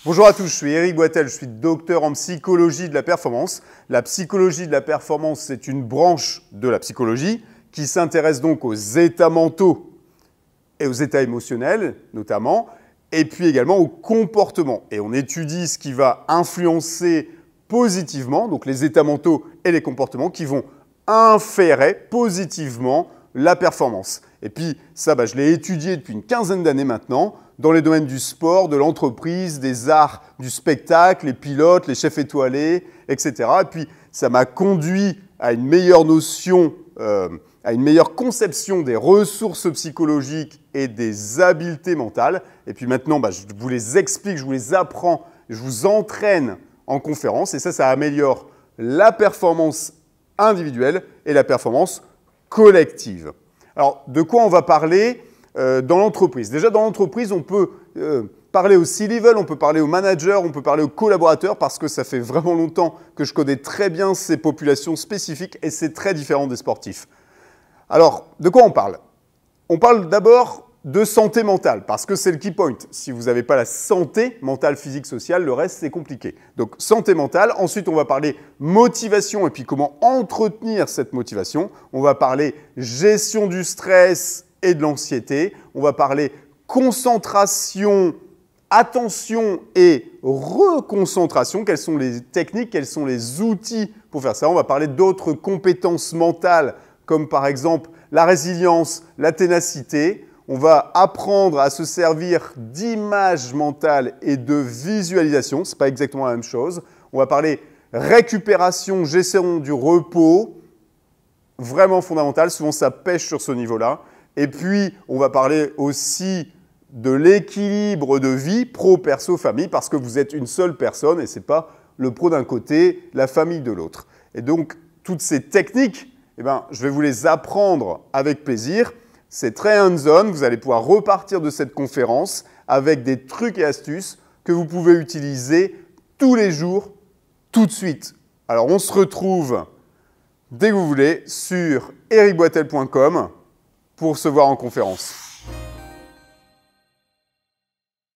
Bonjour à tous, je suis Eric Boitel, je suis docteur en psychologie de la performance. La psychologie de la performance, c'est une branche de la psychologie qui s'intéresse donc aux états mentaux et aux états émotionnels notamment, et puis également au comportement. Et on étudie ce qui va influencer positivement, donc les états mentaux et les comportements qui vont inférer positivement la performance. Et puis ça, je l'ai étudié depuis une quinzaine d'années maintenant, dans les domaines du sport, de l'entreprise, des arts du spectacle, les pilotes, les chefs étoilés, etc. Et puis ça m'a conduit à une meilleure notion, à une meilleure conception des ressources psychologiques et des habiletés mentales. Et puis maintenant, je vous les explique, je vous les apprends, je vous entraîne en conférence. Et ça améliore la performance individuelle et la performance collective. Alors, de quoi on va parler dans l'entreprise? Déjà, dans l'entreprise, on peut parler au C-level, on peut parler aux managers, on peut parler aux collaborateurs parce que ça fait vraiment longtemps que je connais très bien ces populations spécifiques et c'est très différent des sportifs. Alors, de quoi on parle? On parle d'abord de santé mentale parce que c'est le key point. Si vous n'avez pas la santé mentale, physique, sociale, le reste, c'est compliqué. Donc, santé mentale. Ensuite, on va parler motivation et puis comment entretenir cette motivation. On va parler gestion du stress et de l'anxiété. On va parler concentration, attention et reconcentration. Quelles sont les techniques, quels sont les outils pour faire ça? On va parler d'autres compétences mentales comme par exemple la résilience, la ténacité. On va apprendre à se servir d'images mentales et de visualisation. Ce n'est pas exactement la même chose. On va parler récupération, gestion du repos. Vraiment fondamental. Souvent, ça pêche sur ce niveau-là. Et puis, on va parler aussi de l'équilibre de vie pro, perso, famille, parce que vous êtes une seule personne et ce n'est pas le pro d'un côté, la famille de l'autre. Et donc, toutes ces techniques, je vais vous les apprendre avec plaisir. C'est très hands-on. Vous allez pouvoir repartir de cette conférence avec des trucs et astuces que vous pouvez utiliser tous les jours, tout de suite. Alors, on se retrouve dès que vous voulez sur ericboitel.com pour se voir en conférence.